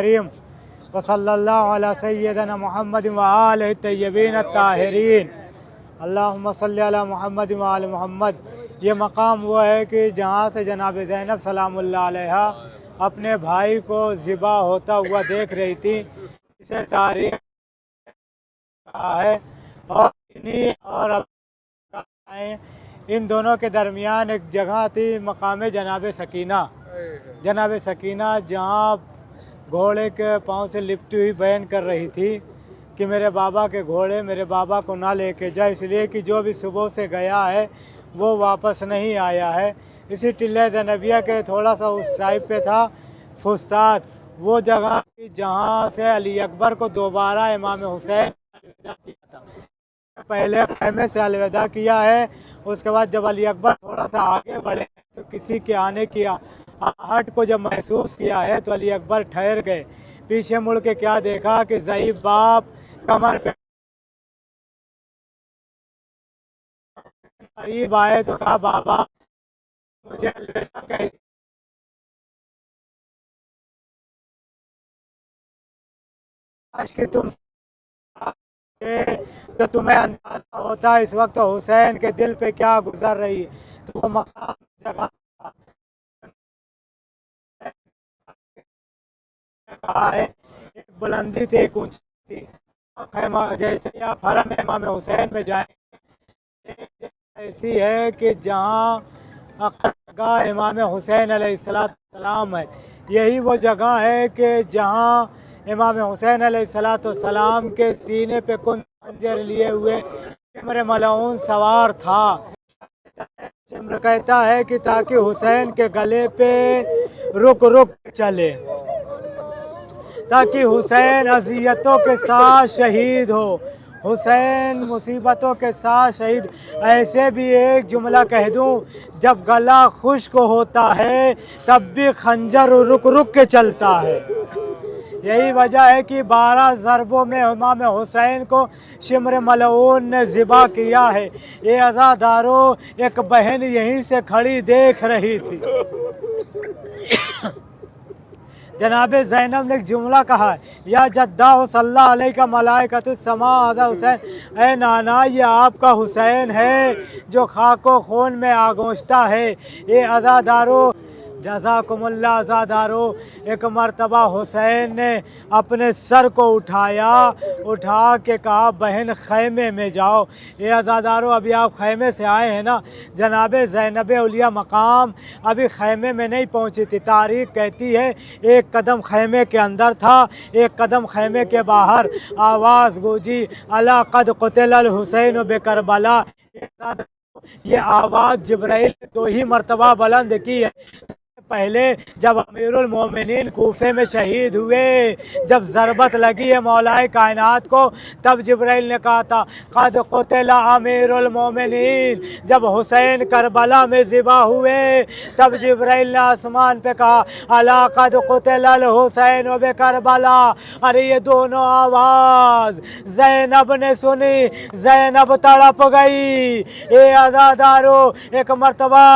करीम व सल्लल्लाहु अला सय्यदना मुहम्मद व आलिहि तय्यबीन अत्ताहिरीन अल्लाहुम्मा सल्लि अला मुहम्मद व आलि मुहम्मद। ये मकाम वो है कि जहाँ से जनाब ज़ैनब सलामुल्लाह अलैहा अपने भाई को ज़िबा होता हुआ देख रही थी। इसे तारीख है और इन्हीं और इन दोनों के दरमियान एक जगह थी मकाम जनाब सकीना। जनाब सकीना जहाँ घोड़े के पाँव से लिपटी हुई बयान कर रही थी कि मेरे बाबा के घोड़े मेरे बाबा को ना लेके जाए, इसलिए कि जो भी सुबह से गया है वो वापस नहीं आया है। इसी टिल्ले ज़ैनबिया के थोड़ा सा उस टाइप पे था फुस्ताद, वो जगह जहाँ से अली अकबर को दोबारा इमाम हुसैन पहले खैमे से अलविदा किया है। उसके बाद जब अली अकबर थोड़ा सा आगे बढ़े तो किसी के आने की आहट को जब महसूस किया है तो अली अकबर ठहर गए। पीछे मुड़ के क्या देखा कि ज़ईफ़ बाप कमर पे करीब आए तो कहा, बाबा मुझे अलविदा कह आज कि तुम तो तुम्हें अंदाजा होता इस वक्त हुसैन के दिल पे क्या गुजर रही। तो वो मकाम जगह है, एक बुलंदी थी, एक ऊंची थी। जैसे आप हरम इमाम हुसैन में जाएंगे ऐसी है कि जहाँ अक़दगाह इमाम हुसैन अलैहिस्सलाम है, यही वो जगह है कि जहाँ इमाम हुसैन अलैहिस्सलाम के सीने पे कुंद खंजर लिए हुए इम्र मलऊन सवार था। इम्र कहता है कि ताकि हुसैन के गले पे रुक रुक चले, ताकि हुसैन अजियतों के साथ शहीद हो, हुसैन मुसीबतों के साथ शहीद। ऐसे भी एक जुमला कह दूं, जब गला खुश्क होता है तब भी खंजर रुक रुक के चलता है। यही वजह है कि 12 ज़रबों में इमाम हुसैन को शिम्र मलऊन ने ज़िबा किया है। ये अज़ादारों, एक बहन यहीं से खड़ी देख रही थी। जनाब ज़ैनब ने एक जुमला कहा, या जद्दा सल्लल्लाहु अलैहि का मलाइकतुस्समा आज़ा हुसैन, ए नाना ये आपका हुसैन है जो खाको खून में आगोश्ता है। ये अज़ादारों जज़ाकुमुल्लाह अज़ादारों, एक मर्तबा हुसैन ने अपने सर को उठा के कहा, बहन खैमे में जाओ। ये अज़ादारों, अभी आप खैमे से आए हैं ना, जनाब ज़ैनब औलिया मकाम अभी खैमे में नहीं पहुंची थी। तारीख़ कहती है एक कदम खैमे के अंदर था, एक कदम खैमे के बाहर। आवाज़ गूंजी, अला क़द क़ुतिल हुसैन बेकरबला। ये आवाज़ जिब्राइल ने 2 ही मरतबा बुलंद की है। पहले जब अमीरुल मोमिनीन कूफे में शहीद हुए, जब ज़रबत लगी है मौलाए कायनात को, तब जिब्राइल ने कहा था, क़द क़ुतिल अमीरुल मोमिनीन। जब हुसैन करबला में ज़िबा हुए तब जिब्राइल ने आसमान पे कहा, अला क़द क़ुतिल हुसैन बे करबला। अरे ये दोनों आवाज़ ज़ैनब ने सुनी, ज़ैनब तड़प गई। ये अज़ादारों, एक मरतबा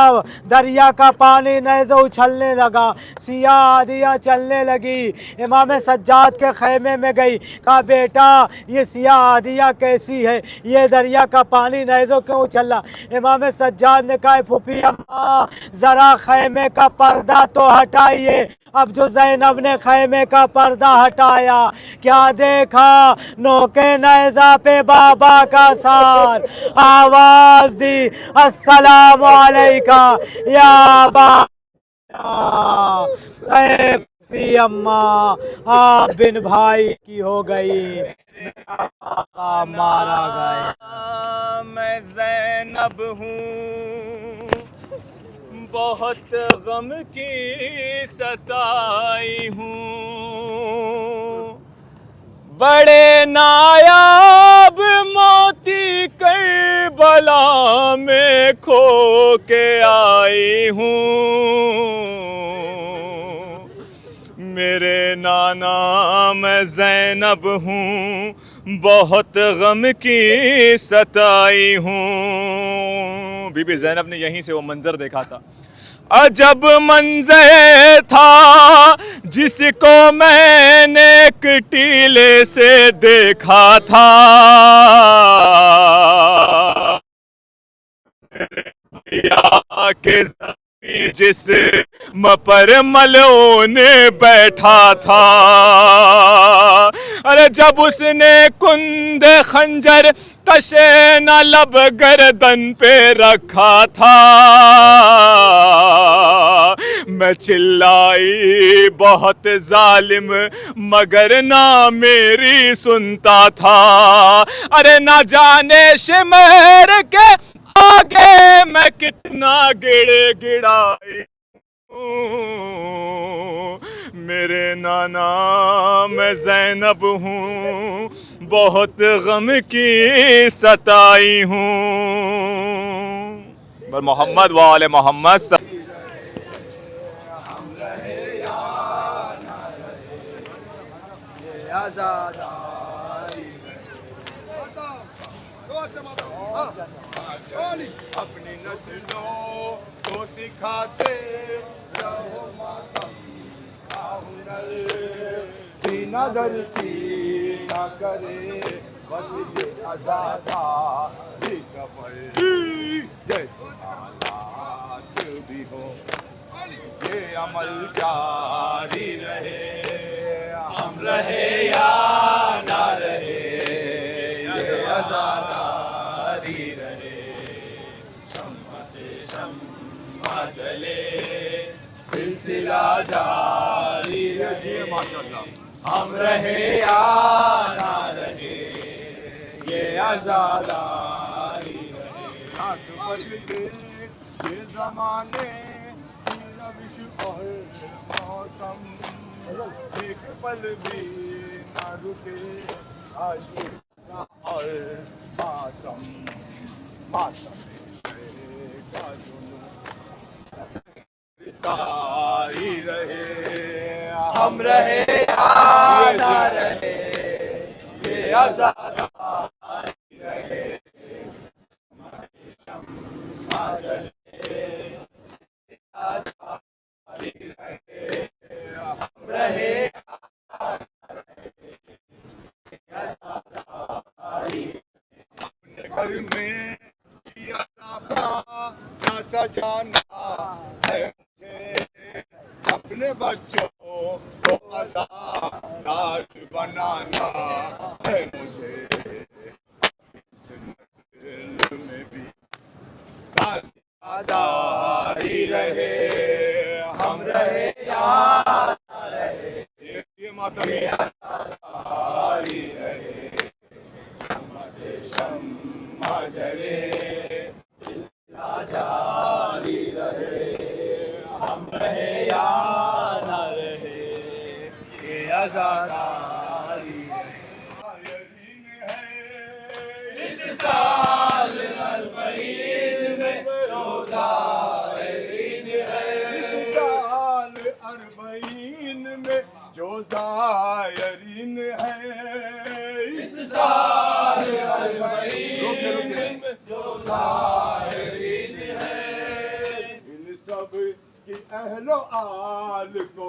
दरिया का पानी नैज़ो उछलने लगा, सिया आदियाँ चलने लगी। इमाम सज्जाद के खैमे में गई, कहा, बेटा ये सिया आदियाँ कैसी है, ये दरिया का पानी नैज़ो क्यों उछला। इमाम सज्जाद ने कहा, फूफी अम्मा ज़रा खैमे का पर्दा तो हटाइए। अब जो ज़ैनब ने खैमे का पर्दा हटाया, क्या देखा, नोके नैज़ा पे बाबा का सार। आवाज़ दी, अस्सलामु अलैका या बाबा। अम्मा आप बिन भाई की हो गई, मारा गया। मैं ज़ैनब हूँ बहुत गम की सताई हूँ, बड़े नायाब मोती करबला में खो के आई हूँ। मेरे नाना मैं ज़ैनब हूँ बहुत गम की सताई हूँ। बीबी ज़ैनब ने यहीं से वो मंज़र देखा था। अजब मंजर था जिसको मैंने एक टीले से देखा था। या के जिस पर मलोने बैठा था। अरे जब उसने कुंदे खंजर तशे न लब गर्दन पे रखा था, मैं चिल्लाई बहुत जालिम मगर ना मेरी सुनता था। अरे ना जाने शिमर के आगे मैं कितना गिड़ाई हूँ। मेरे नाना मैं ज़ैनब हूँ, बहुत गम की सताई हूँ। बर मोहम्मद वाले मोहम्मद। अपनी नस्लों को सिखाते रहो मातम हुनर, सीना दर सीना करे बस ये आज़ादी सफर। जैसे हालात भी हो ये अमल जारी रहे, हम रहे या ना रहे ये आज़ादी रहे। शम्मा से शम्मा जले सिलसिला जारी रहे, माशाअल्लाह। हम रहे या ना रहे ये आज़ादी रहे। हाथ बदले ये ज़माने की रविश और मौसम, एक पल भी ना रुके आशिक और मातम। मातम का जुनून तारी रहे, हम रहे या ना रहे ये आज़ादी रहे। हम रहे अपने घर में किया ना सजाना है मुझे, अपने बच्चों को आज़ाद बनाना है मुझे। इस नस्ल में भी आज़ादी रहे, हम रहे या ना रहे ये मातम आज़ादी रहे। शम्मा से शम्मा जले सिलसिला जारी रहे, हम रहे या ना रहे ये आज़ादी रहे। इस साल अरबईन में ज़ायरीन है, इस साल अरबईन में जो ज़ायरीन है। इस साल अरबईन में जो ज़ायरीन है। इन सब की अहलो आल को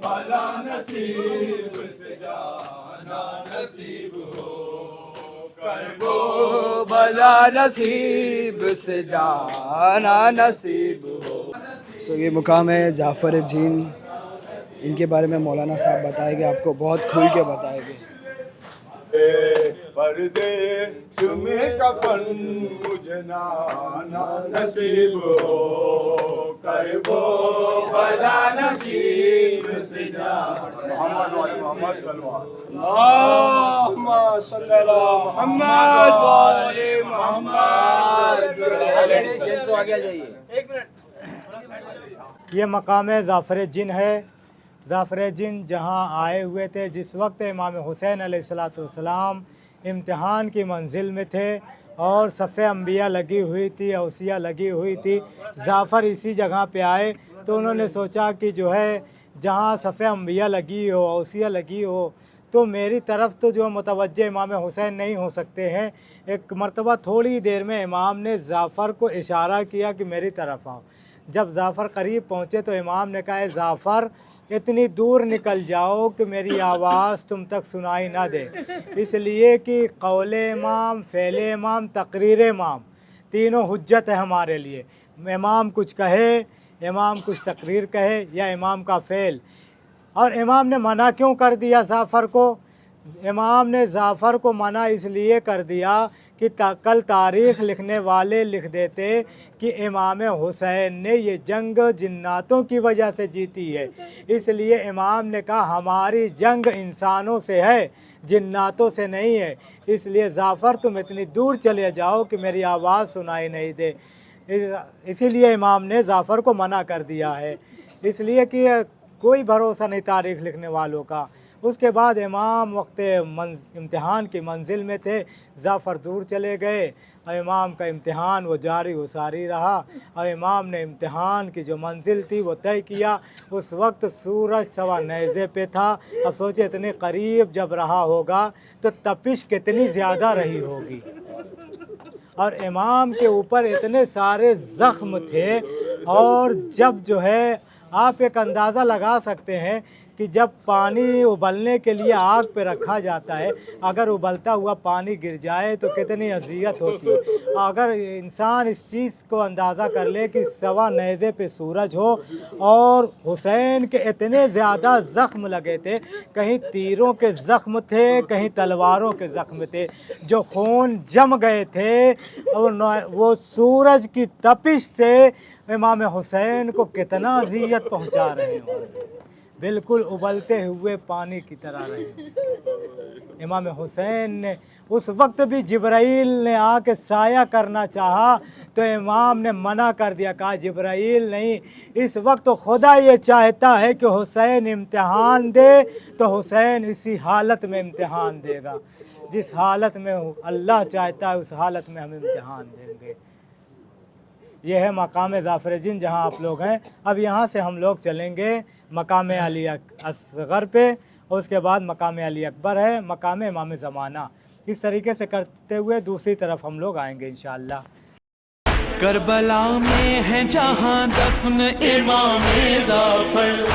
भला नसीब से जाना नसीब हो, करबो भला नसीब से जाना नसीब हो। सो ये मुकाम है जाफ़र जीन, इनके बारे में मौलाना साहब बताएंगे, आपको बहुत खुल के बताएंगे। परदेश में कफन मुझे नाना नसीब हो, करबो भला नसीब से जाना। मोहम्मद वाले मोहम्मद सल्लल्लाहु अलैहि मोहम्मद। ये मकाम ज़ाफ़र जिन है। ज़ाफ़र जिन जहाँ आए हुए थे जिस वक्त इमाम हुसैन अलैहिस्सलाम इम्तिहान की मंजिल में थे और सफ़े अम्बिया लगी हुई थी, औसिया लगी हुई थी। ज़ाफ़र इसी जगह पे आए तो उन्होंने सोचा कि जो है जहाँ सफ़े अम्बिया लगी हो, औसिया लगी हो, तो मेरी तरफ तो जो मुतवज्जे इमाम हुसैन नहीं हो सकते हैं। एक मर्तबा थोड़ी देर में इमाम ने जाफ़र को इशारा किया कि मेरी तरफ आओ। जब जाफ़र करीब पहुँचे तो इमाम ने कहा, जाफ़र इतनी दूर निकल जाओ कि मेरी आवाज़ तुम तक सुनाई ना दे, इसलिए कि कौल इमाम, फ़ेल इमाम, तकरीर इमाम तीनों हुज्जत है हमारे लिए। इमाम कुछ कहे, इमाम कुछ तकरीर कहे या इमाम का फ़ेल। और इमाम ने मना क्यों कर दिया जाफ़र को? इमाम ने जाफ़र को मना इसलिए कर दिया कि कल तारीख़ लिखने वाले लिख देते कि इमाम हुसैन ने ये जंग जिन्नातों की वजह से जीती है। इसलिए इमाम ने कहा हमारी जंग इंसानों से है, जिन्नातों से नहीं है। इसलिए जाफ़र तुम इतनी दूर चले जाओ कि मेरी आवाज़ सुनाई नहीं दे। इसीलिए इमाम ने जाफ़र को मना कर दिया है, इसलिए कि कोई भरोसा नहीं तारीख़ लिखने वालों का। उसके बाद इमाम वक्त इम्तिहान की मंजिल में थे, जाफ़र दूर चले गए और इमाम का इम्तिहान वो जारी व सारी रहा। और इमाम ने इम्तिहान की जो मंजिल थी वो तय किया। उस वक्त सूरज सवा नेज़े पे था। अब सोचे इतने करीब जब रहा होगा तो तपिश कितनी ज़्यादा रही होगी। और इमाम के ऊपर इतने सारे ज़ख्म थे। और जब जो है आप एक अंदाज़ा लगा सकते हैं कि जब पानी उबलने के लिए आग पे रखा जाता है, अगर उबलता हुआ पानी गिर जाए तो कितनी अज़ियत होती है। अगर इंसान इस चीज़ को अंदाज़ा कर ले कि सवा नेज़े पे सूरज हो और हुसैन के इतने ज़्यादा ज़ख्म लगे थे, कहीं तीरों के ज़ख्म थे, कहीं तलवारों के ज़ख्म थे, जो खून जम गए थे। और वो सूरज की तपिश से इमाम हुसैन को कितना अज़ियत पहुँचा रहे होंगे, बिल्कुल उबलते हुए पानी की तरह रहे। इमाम हुसैन ने उस वक्त भी जिब्राईल ने आके साया करना चाहा तो इमाम ने मना कर दिया, कहा जिब्राईल नहीं, इस वक्त तो खुदा ये चाहता है कि हुसैन इम्तिहान दे तो हुसैन इसी हालत में इम्तिहान देगा। जिस हालत में अल्लाह चाहता है उस हालत में हम इम्तिहान देंगे। यह है मकाम जाफ़र जिन जहाँ आप लोग हैं। अब यहाँ से हम लोग चलेंगे मकाम अली असग़र पे और उसके बाद मकाम अली अकबर है, मकाम इमाम ज़माना। इस तरीके से करते हुए दूसरी तरफ हम लोग आएंगे इंशाअल्लाह। करबला में है जहाँ दफन इमाम जाफ़र,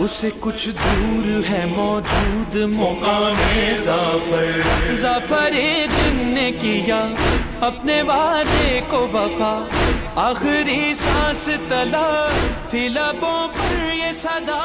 उसे कुछ दूर है मौजूद मुकाम जाफ़र। जाफ़र जिन ने किया अपने वादे को वफा, आखिरी सांस तला थी लबों पर ये सदा।